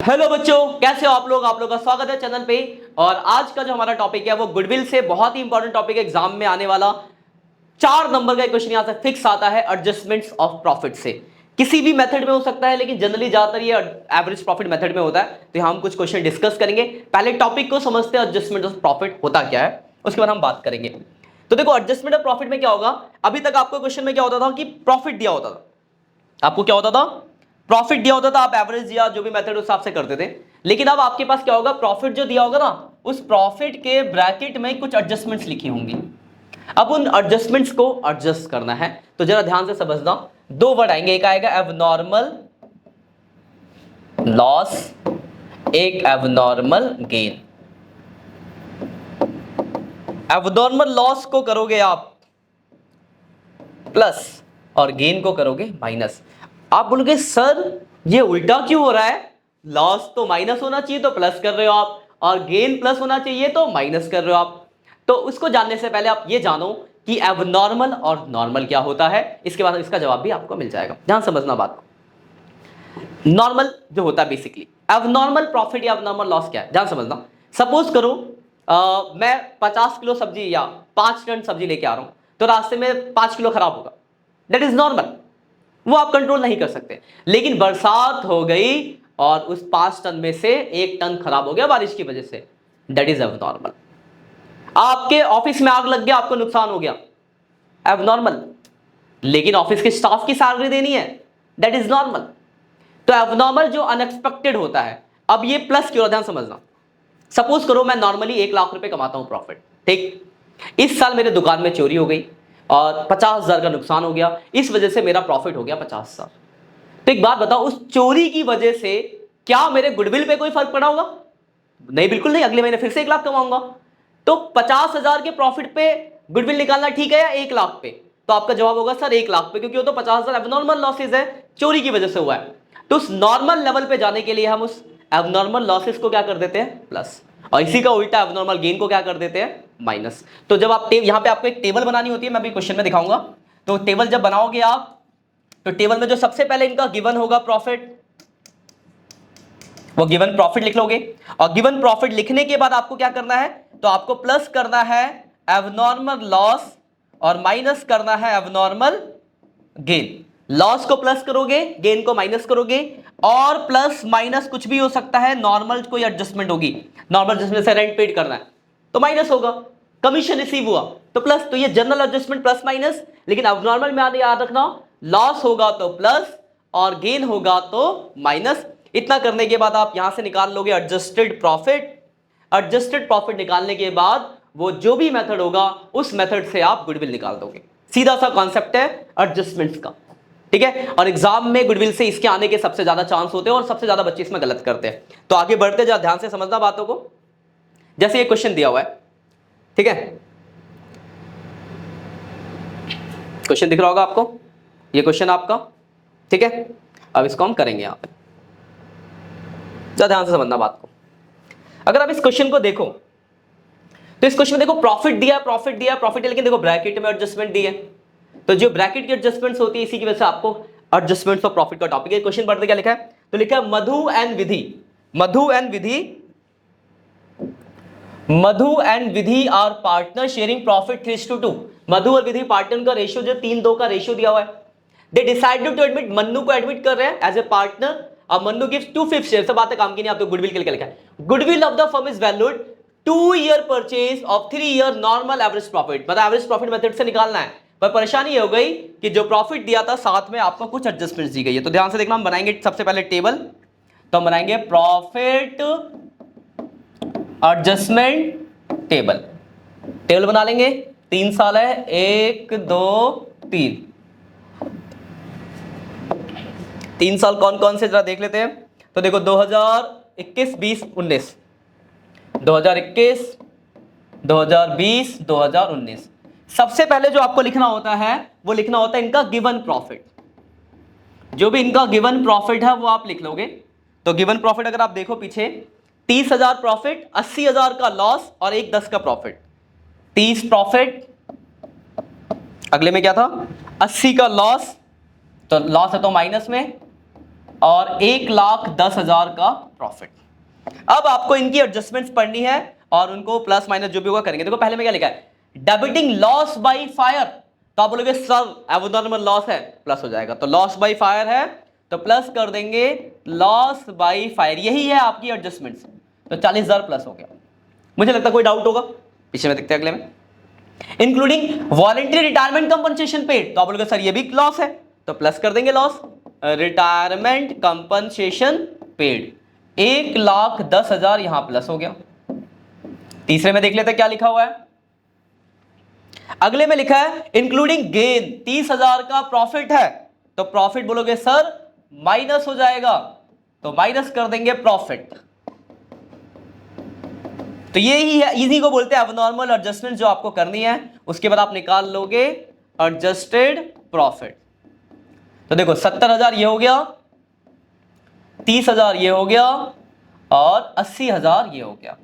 Hello बच्चों, कैसे हो आप लोग। आप लोग का स्वागत है चैनल पे। और आज का जो हमारा टॉपिक है वो गुडविल से बहुत ही इंपॉर्टेंट टॉपिक है। एग्जाम में आने वाला 4 नंबर का क्वेश्चन यहां से फिक्स आता है, एडजस्टमेंट्स ऑफ प्रॉफिट से। किसी भी मेथड में हो सकता है, लेकिन जनरली ज्यादातर ये एवरेज प्रॉफिट मेथड में होता है। तो हम कुछ क्वेश्चन डिस्कस करेंगे। पहले टॉपिक को समझते हैं, एडजस्टमेंट ऑफ प्रॉफिट होता क्या है, उसके बाद हम बात करेंगे। तो देखो, एडजस्टमेंट ऑफ प्रॉफिट में क्या होगा। अभी तक आपको क्वेश्चन में क्या होता था कि प्रॉफिट दिया होता था। आपको क्या होता था, प्रॉफिट दिया होता था, आप एवरेज या जो भी मेथड उस हिसाब से करते थे। लेकिन अब आपके पास क्या होगा, प्रॉफिट जो दिया होगा ना, उस प्रॉफिट के ब्रैकेट में कुछ एडजस्टमेंट्स लिखी होंगी। अब उन एडजस्टमेंट्स को एडजस्ट करना है। तो जरा ध्यान से समझना, दो वर्ड आएंगे, एक आएगा एबनॉर्मल लॉस, एक एबनॉर्मल गेन। एबनॉर्मल लॉस को करोगे आप प्लस और गेन को करोगे माइनस। आप बोलोगे सर ये उल्टा क्यों हो रहा है, लॉस तो माइनस होना चाहिए तो प्लस कर रहे हो आप, और गेन प्लस होना चाहिए तो माइनस कर रहे हो आप। तो उसको जानने से पहले आप ये जानो कि एबनॉर्मल और नॉर्मल क्या होता है। इसके बाद इसका जवाब भी आपको मिल जाएगा। ध्यान समझना बात को। नॉर्मल जो होता है बेसिकली, एबनॉर्मल प्रॉफिट या एबनॉर्मल लॉस क्या है, ध्यान समझना। सपोज करो मैं 50 किलो सब्जी या 5 टन सब्जी लेके आ रहा हूं, तो रास्ते में 5 किलो खराब होगा, दैट इज नॉर्मल। वो आप कंट्रोल नहीं कर सकते। लेकिन बरसात हो गई और उस 5 टन में से 1 टन खराब हो गया बारिश की वजह से, दैट इज एबनॉर्मल। आपके ऑफिस में आग लग गया, आपको नुकसान हो गया, एबनॉर्मल। लेकिन ऑफिस के स्टाफ की सैलरी देनी है, दैट इज नॉर्मल। तो एबनॉर्मल जो अनएक्सपेक्टेड होता है। अब ये प्लस क्यों, ध्यान समझना। सपोज करो मैं नॉर्मली 1 लाख रुपए कमाता हूं प्रॉफिट, ठीक। इस साल मेरे दुकान में चोरी हो गई और 50,000 का नुकसान हो गया, इस वजह से मेरा प्रॉफिट हो गया 50,000। तो एक बात बताओ, उस चोरी की वजह से क्या मेरे गुडविल पे कोई फर्क पड़ा होगा? नहीं, बिल्कुल नहीं। अगले महीने फिर से 1 लाख कमाऊंगा। तो 50,000 के प्रॉफिट पे गुडविल निकालना ठीक है या 1 लाख पे? तो आपका जवाब होगा सर 1 लाख पे, क्योंकि वो तो 50,000 एबनॉर्मल लॉसेज है, चोरी की वजह से हुआ है। तो उस नॉर्मल लेवल पे जाने के लिए हम उस एबनॉर्मल लॉसेस को क्या कर देते हैं, प्लस। और इसी का उल्टा एबनॉर्मल गेन को क्या कर देते हैं, माइनस। तो जब आप यहां पे आपको एक टेबल बनानी होती है, मैं अभी क्वेश्चन में दिखाऊंगा। तो टेबल जब बनाओगे आप, तो टेबल में जो सबसे पहले इनका गिवन होगा प्रॉफिट, वो गिवन प्रॉफिट लिख लोगे। और गिवन प्रॉफिट लिखने के बाद आपको क्या करना है, तो आपको प्लस करना है एबनॉर्मल लॉस और माइनस करना है एबनॉर्मल गेन। लॉस को प्लस करोगे, गेन को माइनस करोगे, और प्लस माइनस कुछ भी हो सकता है। नॉर्मल कोई एडजस्टमेंट होगी, नॉर्मल जिसमें से रेंट पेड करना है तो माइनस होगा, कमीशन रिसीव हुआ तो प्लस। तो ये जनरल एडजस्टमेंट प्लस माइनस। लेकिन एबनॉर्मल में याद रखना, लॉस होगा तो प्लस और गेन होगा तो माइनस। इतना करने के बाद आप यहां से निकाल लोगे एडजस्टेड प्रॉफिट। एडजस्टेड प्रॉफिट निकालने के बाद वो जो भी मेथड होगा उस मेथड से आप गुडविल निकाल दोगे। सीधा सा कॉन्सेप्ट है एडजस्टमेंट्स का, ठीक है। और एग्जाम में गुडविल से इसके आने के सबसे ज्यादा चांस होते हैं और सबसे ज्यादा बच्चे इसमें गलत करते हैं। तो आगे बढ़ते जा, ध्यान से समझना बातों को। जैसे ये क्वेश्चन दिया हुआ है, ठीक है, क्वेश्चन दिख रहा होगा आपको, ये क्वेश्चन आपका, ठीक है। अब इसको हम करेंगे यहां पे, ध्यान से समझना बात को। अगर आप इस क्वेश्चन को देखो, तो इस क्वेश्चन में देखो प्रॉफिट दिया, प्रॉफिट दिया, प्रॉफिट, लेकिन देखो ब्रैकेट में एडजस्टमेंट दी है। तो जो ब्रैकेट की एडजस्टमेंट्स होती है, इसी की वजह से आपको एडजस्टमेंट्स ऑफ प्रॉफिट का टॉपिक है। क्वेश्चन पढ़ते क्या लिखा है, तो लिखा है Madhu and Vidhi, Madhu and Vidhi, Madhu and Vidhi are partner sharing profit 3:2। Madhu और विधि पार्टनर का रेशियो जो 3:2 का रेशियो दिया हुआ है। They decided to admit, Mannu को एडमिट कर रहे हैं एज ए पार्टनर। अब मन्नू गिव्स 2/5 शेयर। सब बातें काम की नहीं, आप तो गुडविल के लिए लिखा है। Goodwill of the firm is valued 2 year purchase of 3 year normal average profit. मतलब एवरेज प्रॉफिट मेथड से निकालना है। पर परेशानी ये हो गई कि जो प्रॉफिट दिया था साथ में आपको कुछ एडजस्टमेंट्स दी गई है। तो ध्यान से देखना, हम बनाएंगे सबसे पहले टेबल। तो हम बनाएंगे प्रॉफिट एडजस्टमेंट टेबल। टेबल बना लेंगे, 3 साल है, 1 2 3, 3 साल कौन कौन से जरा देख लेते हैं। तो देखो 2021 20 19, 2021 2020 2019। सबसे पहले जो आपको लिखना होता है वो लिखना होता है इनका गिवन प्रॉफिट। जो भी इनका गिवन प्रॉफिट है वो आप लिख लोगे। तो गिवन प्रॉफिट अगर आप देखो पीछे, 30,000 प्रॉफिट, 80,000 का लॉस और 1 10 का प्रॉफिट। 30 प्रॉफिट, अगले में क्या था 80 का लॉस, तो लॉस है तो माइनस में, और 1,10,000 का प्रॉफिट। अब आपको इनकी एडजस्टमेंट्स पढ़नी है और उनको प्लस माइनस जो भी होगा करेंगे। देखो पहले में क्या लिखा है, डेबिटिंग लॉस बाय फायर, तो आप बोलोगे सर एबनॉर्मल लॉस है, प्लस हो जाएगा, तो लॉस बाय फायर है तो प्लस कर देंगे लॉस बाय फायर, यही है आपकी एडजस्टमेंट्स, तो 40,000 प्लस हो गया। मुझे लगता है कोई डाउट होगा, पीछे में देखते हैं अगले में। Including voluntary retirement compensation paid, तो आप बोलोगे सर ये भी लॉस है, तो प्लस कर देंगे लॉस, रिटायरमेंट कंपनसेशन पेड 1,10,000 यहां प्लस हो गया। तीसरे में देख लेते हैं क्या लिखा हुआ है। अगले में लिखा है इंक्लूडिंग गेन 30,000 का प्रॉफिट है, तो प्रॉफिट बोलोगे सर माइनस हो जाएगा, तो माइनस कर देंगे प्रॉफिट। तो यही है, इसी को बोलते हैं एबनॉर्मल एडजस्टमेंट जो आपको करनी है। उसके बाद आप निकाल लोगे एडजस्टेड प्रॉफिट। तो देखो 70,000 ये हो गया, 30,000 ये हो गया और 80,000 ये हो गया।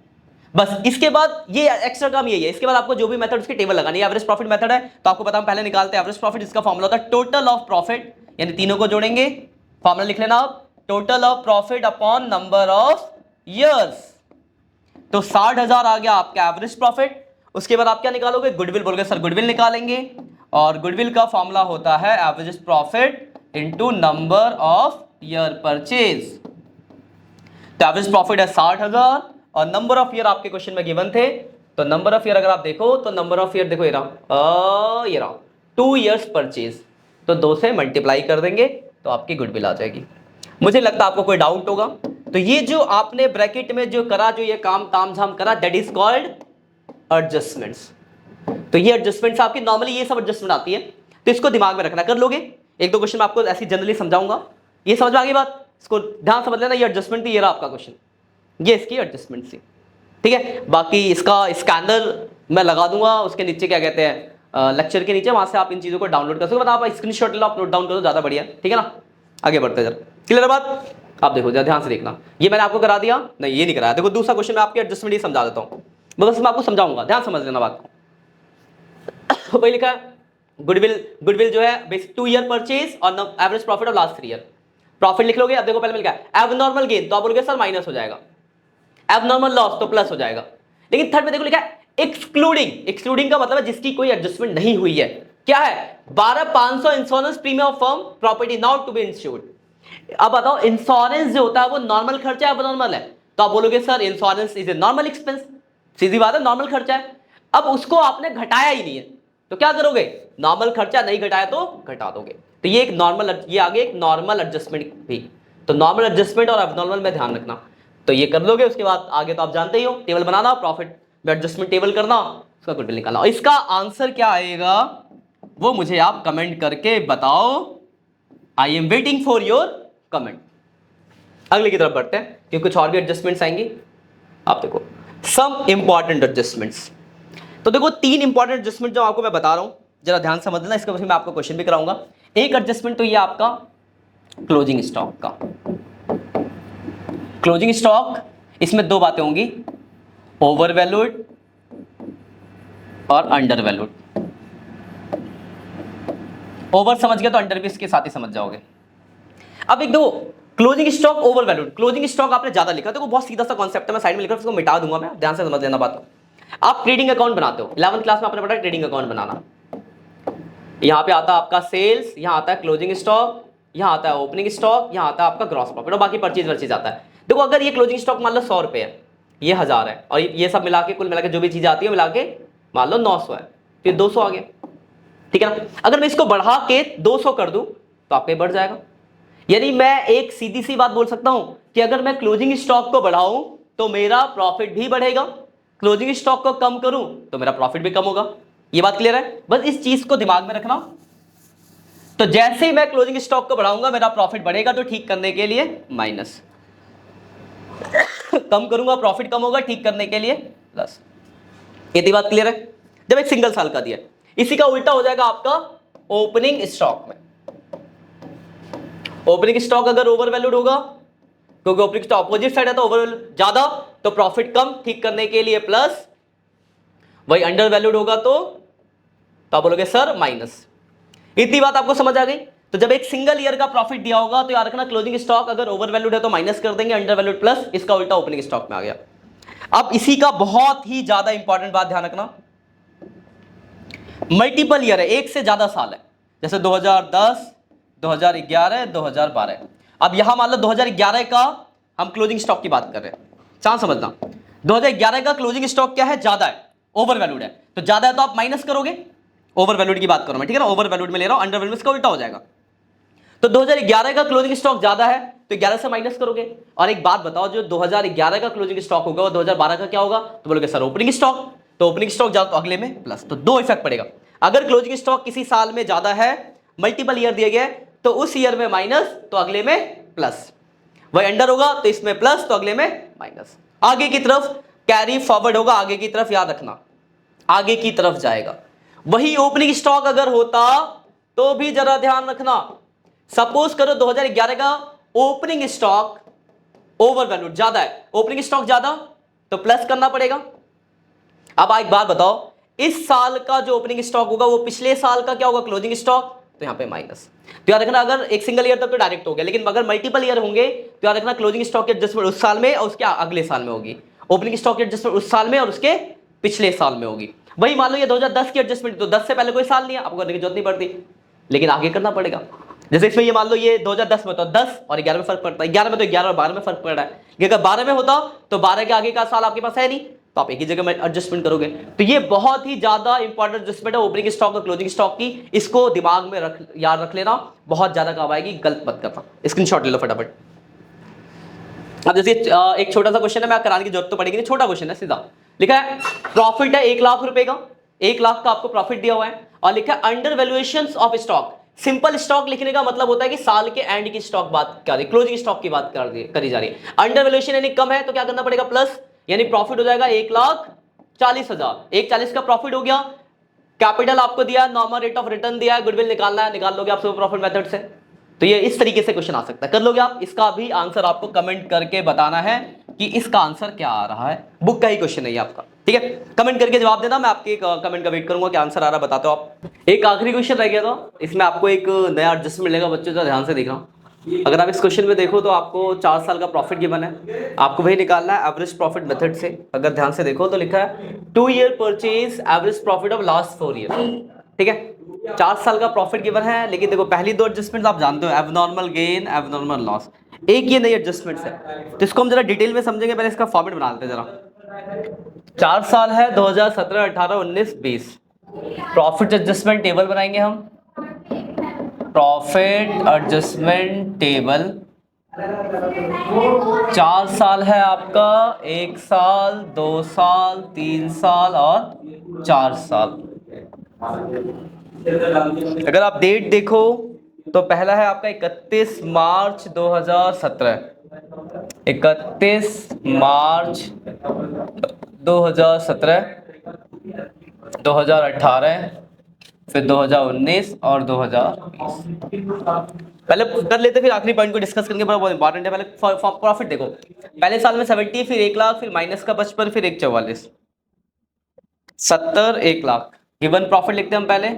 बस इसके बाद ये एक्स्ट्रा काम यही है। इसके बाद आपको जो भी मेथड उसकी टेबल लगानी है। एवरेज प्रॉफिट मेथड है तो आपको पता, हम पहले निकालते हैं एवरेज प्रॉफिट। इसका फॉर्मूला होता है टोटल ऑफ प्रॉफिट, यानी तीनों को जोड़ेंगे, फॉर्मूला लिख लेना आप, total of profit upon number of years. तो 60,000 आ गया आपका एवरेज प्रॉफिट। उसके बाद आप क्या निकालोगे, गुडविल। बोलोगे सर गुडविल निकालेंगे, और गुडविल का फॉर्मूला होता है average profit into number of year purchase. तो एवरेज प्रॉफिट है 60,000 और नंबर ऑफ ईयर आपके क्वेश्चन में गिवन थे, तो नंबर ऑफ ईयर अगर आप देखो तो नंबर ऑफ ईयर देखो ये रहा 2 इयर्स परचेज, तो 2 से मल्टीप्लाई कर देंगे तो आपकी गुडविल आ जाएगी। मुझे लगता है आपको कोई डाउट होगा। तो ये जो आपने ब्रैकेट में जो करा, जो ये काम तामझाम करा, दैट इज कॉल्ड एडजस्टमेंट्स। तो ये एडजस्टमेंट्स आपकी नॉर्मली ये सब एडजस्टमेंट आती है, तो इसको दिमाग में रखना, कर लोगे। एक दो क्वेश्चन में आपको ऐसी जनरली समझाऊंगा, ये समझ में आ गई बात, इसको ध्यान समझ लेना। ये एडजस्टमेंट थी, ये रहा आपका क्वेश्चन, ये इसकी एडजस्टमेंट थी, ठीक है। बाकी इसका स्कैनर मैं लगा दूंगा उसके नीचे, क्या कहते हैं, लेक्चर के नीचे, वहां से आप इन चीजों को डाउनलोड कर सकते हो। आप स्क्रीनशॉट लो, आप नोट डाउन करो, ज्यादा बढ़िया, ठीक है ना। आगे बढ़ते जरा, क्लियर बात। आप देखो जरा ध्यान से देखना, ये मैंने आपको करा दिया नहीं, ये नहीं कराया। देखो दूसरा क्वेश्चन में आपकी एडजस्टमेंट ही समझा देता हूं, बस मैं आपको समझाऊंगा, ध्यान समझ लेना बात को। वही लिखा है गुडविल जो है बेसिक 2 ईयर परचेज और average profit of last 3 year. Profit लिख लोगे। अब देखो पहले में लिखा है एबनॉर्मल गेन, तो आप बोलोगे सर माइनस हो जाएगा, एबनॉर्मल लॉस तो प्लस हो जाएगा। लेकिन थर्ड में देखो लिखा है एक्सक्लूडिंग का मतलब है जिसकी कोई एडजस्टमेंट नहीं हुई है। क्या है, 12,500 insurance premium of firm property now to be insured. अब बताओ इंश्योरेंस जो होता है वो नॉर्मल खर्चा है एबनॉर्मल है, तो आप बोलोगे sir insurance is a normal expense, सीधी बात है, नॉर्मल खर्चा है। अब उसको आपने घटाया ही नहीं है, तो क्या करोगे, नॉर्मल खर्चा नहीं घटाया तो घटा दोगे। तो ये एक नॉर्मल, ये आगे एक नॉर्मल एडजस्टमेंट भी। तो नॉर्मल एडजस्टमेंट और एबनॉर्मल में ध्यान रखना, तो ये कर लोगे। उसके बाद आगे तो आप जानते ही हो, टेबल बनाना, प्रॉफिट में एडजस्टमेंट टेबल करना, उसका गुडविल निकालना। और इसका आंसर क्या आएगा वो मुझे आप कमेंट करके बताओ। I am waiting for your comment. अगले की तरफ बढ़ते हैं क्योंकि कुछ और भी एडजस्टमेंट्स आएंगी। आप देखो सम इंपॉर्टेंट एडजस्टमेंट्स। तो देखो 3 इंपॉर्टेंट एडजस्टमेंट जो आपको मैं बता रहा हूं, जरा ध्यान समझ लेना। इसके बाद मैं आपको क्वेश्चन भी कराऊंगा। एक एडजस्टमेंट तो ये आपका क्लोजिंग स्टॉक का। क्लोजिंग स्टॉक, इसमें 2 बातें होंगी, ओवर वैल्यूड और अंडर वैल्यूड। ओवर समझ गया तो अंडर भी इसके साथ ही समझ जाओगे। अब एक दो closing stock, over valued. Closing stock आपने ज्यादा लिखा, देखो बहुत सीधा सा कॉन्सेप्ट है, मैं साइड में लिखा, उसको मिटा दूंगा मैं, ध्यान से समझ लेना बात। आप ट्रेडिंग अकाउंट बनाते हो, 11th क्लास में आपने पढ़ा ट्रेडिंग अकाउंट बनाना। यहां पे आता है आपका सेल्स, यहां आता है क्लोजिंग स्टॉक, यहां आता है ओपनिंग स्टॉक, यहां आता है आपका ग्रॉस प्रॉफिट और बाकी परचेज वर्चेज आता है। देखो अगर ये क्लोजिंग स्टॉक मान लो 100 रुपए है, ये 1000 है, और ये सब मिला के कुल मिला के जो भी चीज आती है मिला के मान लो 900 है, तो ये 200 आ गया, ठीक है ना। अगर मैं इसको बढ़ा के 200 कर दूं तो आपके बढ़ जाएगा। यानी मैं एक सीधी सी बात बोल सकता हूं कि अगर मैं क्लोजिंग स्टॉक को बढ़ाऊं तो मेरा प्रॉफिट भी बढ़ेगा, क्लोजिंग स्टॉक को कम करूं तो मेरा प्रॉफिट भी कम होगा। ये बात क्लियर है, बस इस चीज को दिमाग में रखना। तो जैसे ही मैं क्लोजिंग स्टॉक को बढ़ाऊंगा मेरा प्रॉफिट बढ़ेगा, तो ठीक करने के लिए माइनस, कम करूंगा प्रॉफिट कम होगा, ठीक करने के लिए प्लस। ये बात क्लियर है। जब एक सिंगल साल का दिया, इसी का उल्टा हो जाएगा आपका ओपनिंग स्टॉक में। ओपनिंग स्टॉक अगर ओवर वैल्यूड होगा, क्योंकि ओपनिंग स्टॉक अपोजिट साइड है तो ओवर ज्यादा, तो प्रॉफिट कम, ठीक करने के लिए प्लस। वही अंडर वैल्यूड होगा तो आप बोलोगे सर माइनस। इतनी बात आपको समझ आ गई। तो जब एक सिंगल ईयर का प्रॉफिट दिया होगा तो याद रखना क्लोजिंग स्टॉक अगर ओवर वैल्यूड है तो माइनस कर देंगे, अंडर वैल्यूड प्लस, इसका उल्टा ओपनिंग स्टॉक में आ गया। अब इसी का बहुत ही ज्यादा इंपॉर्टेंट बात ध्यान रखना, मल्टीपल ईयर है, एक से ज्यादा साल है, जैसे 2010, 2011, 2012। अब यहां मान लो 2011 का हम क्लोजिंग स्टॉक की बात कर रहे हैं, चांस समझना 2011 का क्लोजिंग स्टॉक क्या है, ज्यादा है, ओवर वैल्यूड है, तो ज्यादा है तो आप माइनस करोगे, ओवर वैल्यूड की बात करो मैं, ठीक है ना, ओवर वैल्यूड में ले रहा हूं, अंडर वैल्यूड इसका उल्टा हो जाएगा। तो 2011 का क्लोजिंग स्टॉक ज्यादा है तो 11 से माइनस करोगे। और एक बात बताओ, जो 2011 का क्लोजिंग स्टॉक होगा वो 2012 का क्या होगा, तो बोलोगे सर ओपनिंग स्टॉक, तो ओपनिंग स्टॉक ज्यादा तो अगले में प्लस, तो दो इफेक्ट पड़ेगा। अगर क्लोजिंग स्टॉक किसी साल में ज्यादा है, मल्टीपल ईयर दिए गए, तो उस ईयर में माइनस तो अगले में प्लस, वही अंडर होगा तो इसमें प्लस तो अगले में माइनस, आगे की तरफ कैरी फॉरवर्ड होगा, आगे की तरफ याद रखना आगे की तरफ जाएगा। वही ओपनिंग स्टॉक अगर होता तो भी जरा ध्यान रखना, सपोज करो 2011 का ओपनिंग स्टॉक ओवर वैल्यूड ज्यादा है, ओपनिंग स्टॉक ज्यादा तो प्लस करना पड़ेगा। अब एक बात बताओ, इस साल का जो ओपनिंग स्टॉक होगा वो पिछले साल का क्या होगा, क्लोजिंग स्टॉक, तो यहां पे माइनस। तो याद रखना अगर एक सिंगल ईयर तक तो डायरेक्ट हो गया, लेकिन अगर मल्टीपल ईयर होंगे तो याद रखना क्लोजिंग स्टॉक की एडजस्टमेंट उस साल में और उसके अगले साल में होगी, ओपनिंग स्टॉक की एडजस्टमेंट उस साल में और उसके पिछले साल में होगी। वही मान लो ये 2010 की एडजस्टमेंट, तो 10 से पहले कोई साल नहीं है, आपको करने की जरूरत नहीं पड़ती, लेकिन आगे करना पड़ेगा। जैसे इसमें ये मान लो ये 2010 में, तो 10 और 11 में फर्क पड़ता है, 11 में तो 11 और 12 में फर्क पड़ रहा है, कि अगर 12 में होता तो 12 के आगे का साल आपके पास है नहीं, तो आप एक ही जगह में एडजस्टमेंट करोगे। तो ये बहुत ही ज्यादा इंपॉर्टेंट एडजस्टमेंट है ओपनिंग स्टॉक और क्लोजिंग स्टॉक की, इसको दिमाग में याद रख लेना, बहुत ज्यादा काम आएगी, गलत मत करना, स्क्रीनशॉट ले लो फटाफट। अब जैसे एक छोटा सा क्वेश्चन है, मैं कराने की जरूरत तो पड़ेगी नहीं, छोटा क्वेश्चन है, सीधा लिखा है प्रॉफिट है 1 लाख रुपए का, 1 लाख का आपको प्रॉफिट दिया हुआ है, और लिखा है under valuation of stock. Simple stock लिखने का मतलब होता है कि साल के एंड की स्टॉक बात कर रही, क्लोजिंग स्टॉक की बात करी जा रही है। अंडर वैल्यूएशन यानी कम है तो क्या करना पड़ेगा, प्लस, यानी प्रॉफिट हो जाएगा 1,40,000, 1,40,000 का प्रॉफिट हो गया। कैपिटल आपको दिया, नॉर्मल रेट ऑफ रिटर्न दिया है, गुडविल निकालना है, निकाल लोगे आप सुपर प्रॉफिट मेथड से। तो ये इस तरीके से क्वेश्चन आ सकता है, कर लोगे आप। इसका भी आंसर आपको कमेंट करके बताना है कि इसका आंसर क्या आ रहा है, बुक का ही क्वेश्चन है ये आपका, ठीक है, कमेंट करके जवाब देना, मैं आपके कमेंट का वेट करूंगा कि आंसर आ रहा बताते हो आप। एक आखिरी क्वेश्चन रह गया था, इसमें आपको एक नया एडजस्टमेंट मिलेगा बच्चों, जो ध्यान से देखना। अगर आप इस क्वेश्चन में देखो तो आपको 4 साल का प्रॉफिट गिवन है, आपको वही निकालना है एवरेज प्रॉफिट मेथड से। अगर ध्यान से देखो तो लिखा है 2 year purchase average profit of last 4 year, ठीक है, 4 साल का प्रॉफिट गिवन है। लेकिन देखो पहली दो एडजस्टमेंट आप जानते हो, एबनॉर्मल गेन, एबनॉर्मल लॉस, एक ये नई एडजस्टमेंट है, तो इसको हम जरा डिटेल में समझेंगे। पहले इसका फॉर्मेट बना लेते हैं जरा। 4 साल है 2017, 18, 19, 20, प्रॉफिट एडजस्टमेंट टेबल बनाएंगे हम, प्रॉफिट एडजस्टमेंट टेबल। 4 साल है आपका, 1 साल, 2 साल, 3 साल और 4 साल। अगर आप डेट देखो तो पहला है आपका 31 मार्च 2017, 31 मार्च 2017, 2018, फिर 2019 और 2020। पहले कर लेते फिर आखिरी पॉइंट को डिस्कस करके, बहुत इंपॉर्टेंट है। पहले प्रॉफिट देखो, पहले साल में 70, फिर 1 लाख, फिर माइनस का 55, फिर 1,44, 70, 1 लाख। गिवन प्रॉफिट लिखते हैं हम पहले,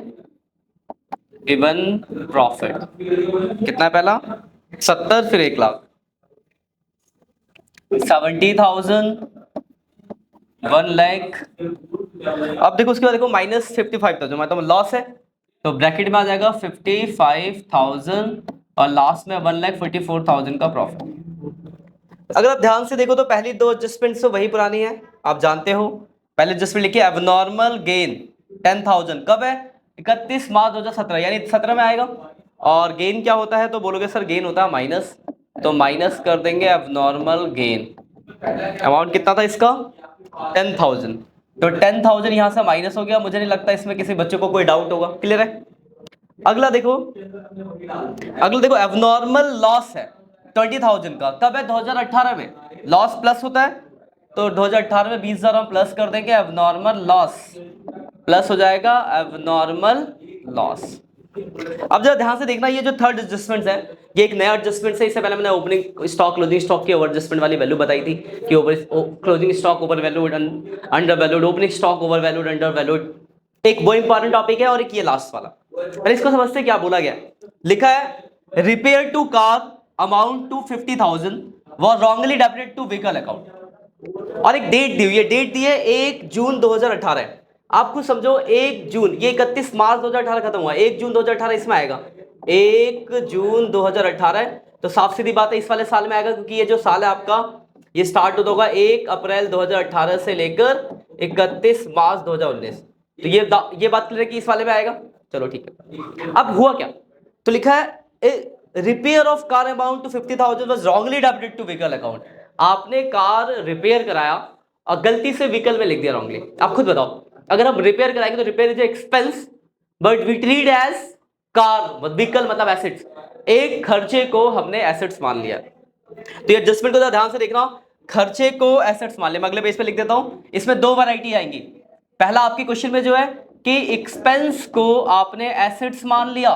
गिवन प्रॉफिट कितना है पहला, 70, फिर 1 लाख, 70,000, 1 लाख। अब देखो उसके बाद देखो माइनस 55,000, मतलब लॉस है, तो ब्रैकेट में आ जाएगा 55,000 और लास्ट में 1,44,000 का प्रॉफिट। अगर आप ध्यान से देखो तो पहली दो एडजस्टमेंट्स तो वही पुरानी है, आप जानते हो। पहले एडजस्टमेंट लिखिए एबनॉर्मल गेन 10,000, कब है, 31 मार्च 2017, यानी 17 में आएगा। और गेन क्या होता है, तो बोलोगे सर गेन होता है माइनस, तो माइनस कर देंगे एबनॉर्मल गेन। अमाउंट कितना था इसका, 10,000, तो 10,000 यहां से माइनस हो गया। मुझे नहीं लगता इसमें किसी बच्चे को कोई डाउट होगा, क्लियर है। अगला देखो, एबनॉर्मल लॉस है 20,000 का, कब है, 2018 में। लॉस प्लस होता है, तो 2018 में 20,000 हम प्लस कर देंगे, एबनॉर्मल लॉस प्लस हो जाएगा एबनॉर्मल लॉस। अब जरा ध्यान से देखना, ये जो थर्ड एडजस्टमेंट है ये एक नया एडजस्टमेंट है। इससे पहले मैंने ओपनिंग स्टॉक क्लोजिंग स्टॉक की ओवर एडजस्टमेंट वाली वैल्यू बताई थी कि over closing stock over valued, under valued, opening stock over valued, under valued. एक वो इंपॉर्टेंट टॉपिक है और एक ये लास्ट वाला। और इसको समझते क्या बोला गया, लिखा है repair to car amount to 50,000 was wrongly debited to vehicle account, और एक डेट दी हुई है, डेट दी है 1 जून 2018 है। आप खुद समझो 1 जून, ये 31 मार्च 2018 खत्म हुआ, 1 जून 2018 इसमें आएगा, 1 जून 2018, तो साफ सीधी बात है इस वाले साल में आएगा, क्योंकि ये जो साल है आपका ये स्टार्ट होगा 1 अप्रैल 2018 से लेकर 31 मार्च 2019, तो ये बात क्लियर है कि इस वाले में आएगा। चलो ठीक है, अब हुआ क्या, तो लिखा है repair of car amount to 50,000 was wrongly debited to vehicle account. आपने कार रिपेयर कराया और गलती से व्हीकल में लिख दिया रॉन्गली। आप खुद बताओ, अगर हम रिपेयर कराएंगे तो repair is expense but we treat as car, vehicle मतलब एसेट्स, एक खर्चे को हमने एसेट्स मान लिया। तो ये एडजस्टमेंट को ध्यान से देखना, खर्चे को एसेट्स मान लिया। मैं अगले पेज पे लिख देता हूं, इसमें दो वैरायटी आएंगी। पहला आपके क्वेश्चन में जो है कि एक्सपेंस को आपने एसेट्स मान लिया,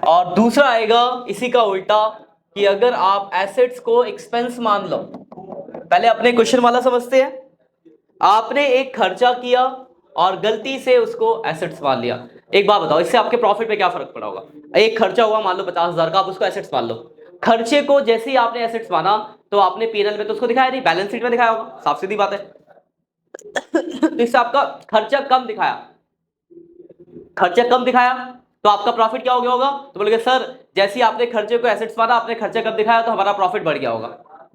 और दूसरा आएगा इसी का उल्टा कि अगर आप एसेट्स को एक्सपेंस मान लो। पहले अपने क्वेश्चन वाला समझते हैं, आपने एक खर्चा किया और गलती से उसको एसेट्स मान लिया। एक बात बताओ, इससे आपके प्रॉफिट पे क्या फर्क पड़ा होगा? एक खर्चा हुआ मान लो 50,000 का, आप उसको एसेट्स मान लो। खर्चे को जैसे ही आपने एसेट्स माना तो आपने पीएनएल में तो उसको दिखाया नहीं, बैलेंस शीट में दिखाया होगा, साफ सीधी बात है। तो इससे आपका खर्चा कम दिखाया, खर्चा कम दिखाया तो आपका प्रॉफिट क्या हो गया होगा? तो बोलोगे सर जैसे ही आपने खर्चे को एसेट्स माना, आपने खर्चा कम दिखाया तो हमारा प्रॉफिट बढ़ गया होगा।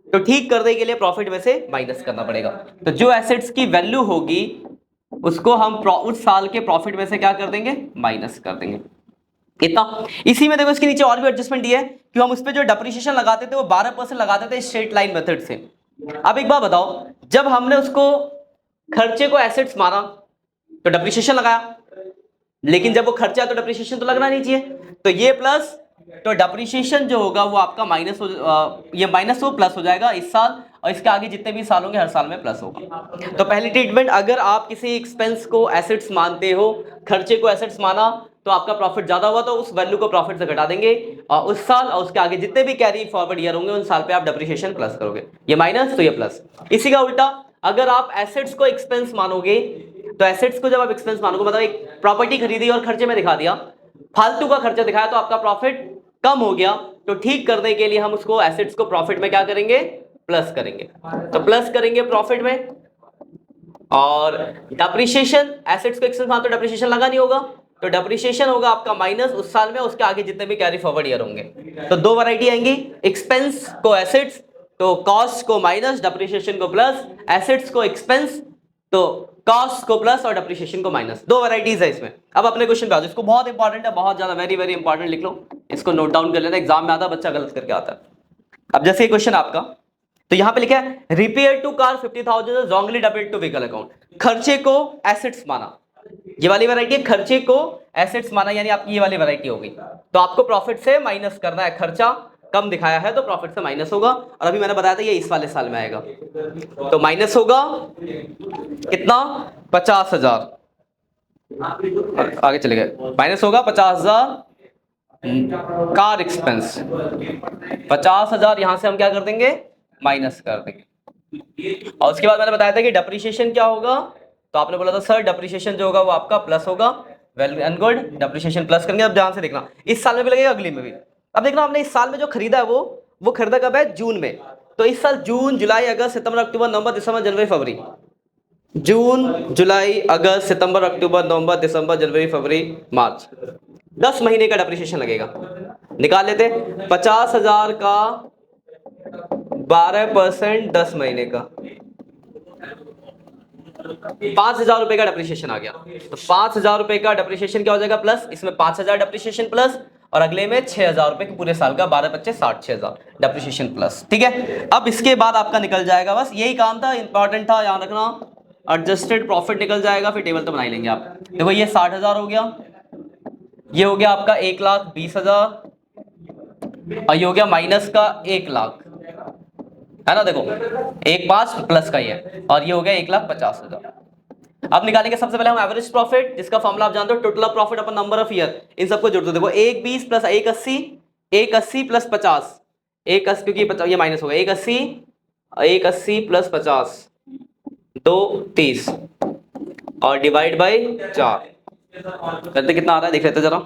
तो ठीक करने के लिए प्रॉफिट में से माइनस करना पड़ेगा। तो जो एसेट्स की वैल्यू होगी उसको हम उस साल के प्रॉफिट में से क्या कर देंगे? माइनस कर देंगे। इतना। इसी में देखो इसके नीचे और भी एडजस्टमेंट दिया है कि हम उस पर जो डेप्रिसिएशन लगाते थे वो 12% लगाते थे स्ट्रेट लाइन मेथड से। अब एक बात बताओ, जब हमने उसको खर्चे को एसेट्स माना तो डेप्रिसिएशन लगाया, लेकिन जब वो खर्चा तो डेप्रिसिएशन तो लगना नहीं चाहिए, तो ये प्लस, तो डेप्रिसिएशन जो होगा वो आपका माइनस हो, ये माइनस हो प्लस हो जाएगा इस साल, और इसके आगे जितने भी साल होंगे हर साल में प्लस होगा। तो पहली ट्रीटमेंट, अगर आप किसी एक्सपेंस को एसेट्स मानते हो, खर्चे को एसेट्स माना तो आपका प्रॉफिट ज्यादा हुआ तो उस वैल्यू को प्रॉफिट से घटा देंगे, और उस साल और उसके आगे जितने भी कैरी फॉरवर्ड ईयर होंगे उन साल पे आप डेप्रिसिएशन प्लस करोगे। ये माइनस तो ये प्लस। इसी का उल्टा, अगर आप एसेट्स को एक्सपेंस मानोगे तो एसेट्स को जब आप एक्सपेंस मानोगे, मतलब एक प्रॉपर्टी खरीदी और खर्चे में दिखा दिया, फालतू का खर्चा दिखाया तो आपका प्रॉफिट कम हो गया, तो ठीक करने के लिए हम उसको एसेट्स को प्रॉफिट में क्या करेंगे? प्लस करेंगे। तो प्लस करेंगे प्रॉफिट में, और डेप्रिसिएशन, एसेट्स को एक्सपेंस मान तो डेप्रिसिएशन लगा नहीं होगा, तो डेप्रिसिएशन होगा आपका माइनस उस साल में, उसके आगे जितने भी कैरी फॉरवर्ड ईयर होंगे। तो दो वैरायटी आएंगी, एक्सपेंस को एसेट्स तो कॉस्ट को माइनस, डेप्रिसिएशन को प्लस, एसेट्स को एक्सपेंस तो कॉस्ट को प्लस और डेप्रिसिएशन को माइनस। दो वैरायटीज है इसमें। अब अपने क्वेश्चन पे आ जाओ, इसको बहुत इंपॉर्टेंट है, बहुत ज्यादा, वेरी वेरी इंपॉर्टेंट, लिख लो इसको, नोट डाउन कर लेना, एग्जाम में आता बच्चा गलत करके आता है। अब जैसे ये क्वेश्चन आपका, तो यहां पे लिखा है repair to car 50,000 wrongly debited to vehicle account. खर्चे को एसेट्स माना, ये वाली वैरायटी है, खर्चे को एसेट्स माना यानी आपकी ये वाली वैरायटी होगी, तो आपको प्रॉफिट से माइनस करना है। खर्चा कम दिखाया है तो प्रॉफिट से माइनस होगा, और अभी मैंने बताया था ये इस वाले साल में आएगा, तो माइनस होगा कितना? 50,000। आगे चले गए, माइनस होगा 50,000 कार एक्सपेंस, 50,000 यहां से हम क्या कर देंगे? माइनस कर देंगे। और उसके बाद मैंने बताया था कि डेप्रिसिएशन क्या होगा, तो आपने बोला था सर डेप्रिसिएशन जो होगा वो आपका प्लस होगा। Well and good, depreciation plus करेंगे। अब ध्यान से देखना, इस साल में भी लगेगा, अगली में भी। अब देखना, आपने इस साल में जो खरीदा है वो खरीदा कब है? जून में। तो इस साल जून, जुलाई, अगस्त, सितंबर, अक्टूबर, नवंबर, दिसंबर, जनवरी, फरवरी, जून, जुलाई, अगस्त, सितंबर, अक्टूबर, नवंबर, दिसंबर, जनवरी, फरवरी, मार्च, 10 महीने का डेप्रिसिएशन लगेगा। निकाल लेते, 50,000 का 12%, 10 महीने का 5,000 रुपए का डेप्रिसिएशन आ गया। तो 5,000 रुपए का डेप्रिसिएशन क्या हो जाएगा? प्लस, इसमें 5,000 डेप्रिसिएशन प्लस, और अगले में 6,000 रुपए के पूरे साल का, 12 25 60, 6,000 डेप्रिसिएशन प्लस। ठीक है, अब इसके बाद आपका निकल जाएगा, बस यही काम था, इंपॉर्टेंट था, याद रखना। एडजस्टेड प्रॉफिट निकल जाएगा, फिर टेबल तो बना ही लेंगे आप। देखो ये 60,000 हो गया, ये हो गया आपका 1,20,000, और ये हो गया माइनस का 1,00,000, है ना? देखो 1,5 प्लस का ही है, और ये हो गया 1,50,000। अब निकालेंगे सबसे पहले हम एवरेज प्रॉफिट, जिसका फॉर्मूला आप जानते हो, total of profit upon number of year. इन सबको जोड़ दो, देखो 1,20 प्लस 1,80, 1,80 प्लस 50, 1,80 क्योंकि ये माइनस होगा, 1,80 प्लस 50, 2,30, और डिवाइड बाई 4, करते कितना आ रहा है देख लेते जरा।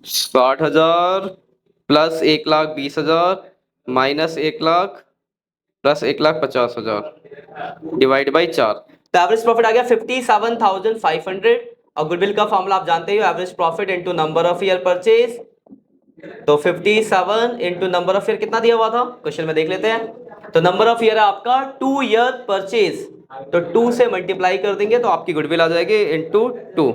60,000 plus 1,20,000 minus 1,00,000 plus 1,50,000 divide by 4। तो एवरेज प्रॉफिट आ गया 57,500। और गुडविल का फॉर्मूला आप जानते हो, average profit into number of year purchase. तो 57 इंटू नंबर ऑफ ईयर कितना दिया हुआ था क्वेश्चन में देख लेते हैं। तो नंबर ऑफ ईयर है आपका 2 ईयर परचेज, तो 2 से मल्टीप्लाई कर देंगे तो आपकी गुडविल आ जाएगी इंटू 2।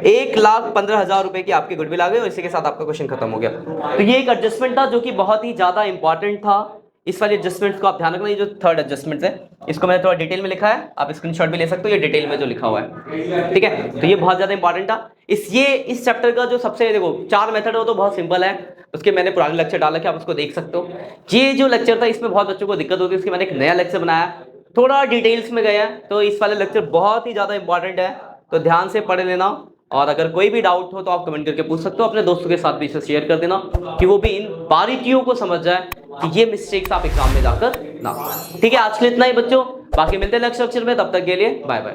1,15,000 रुपए की आपकी गुडविल आ गई और इसी के साथ आपका क्वेश्चन खत्म हो गया। तो ये एक एडजस्टमेंट था जो कि बहुत ही ज्यादा इंपॉर्टेंट था। इस वाले एडजस्टमेंट्स को आप ध्यान रखना, ये जो थर्ड एडजस्टमेंट है इसको मैंने थोड़ा डिटेल में लिखा है, आप स्क्रीनशॉट भी ले सकते हो, ये डिटेल में जो लिखा हुआ है, ठीक है। तो ये बहुत ज्यादा इंपॉर्टेंट था। इस चैप्टर का जो सबसे देखो 4 मेथड हो तो बहुत सिंपल है, उसके मैंने पुराने लेक्चर डाला कि आप उसको देख सकते हो। ये जो लेक्चर था इसमें बहुत बच्चों को दिक्कत होती है, इसके मैंने एक नया लेक्चर बनाया, थोड़ा डिटेल्स में गया, तो इस वाले लेक्चर बहुत ही ज्यादा इंपॉर्टेंट है, तो ध्यान से पढ़ लेना। और अगर कोई भी डाउट हो तो आप कमेंट करके पूछ सकते हो, अपने दोस्तों के साथ भी इसे शेयर कर देना कि वो भी इन बारीकियों को समझ जाए कि ये मिस्टेक्स आप एग्जाम में जाकर ना। ठीक है, आज के लिए इतना ही बच्चों, बाकी मिलते हैं नेक्स्ट लेक्चर में, तब तक के लिए बाय बाय।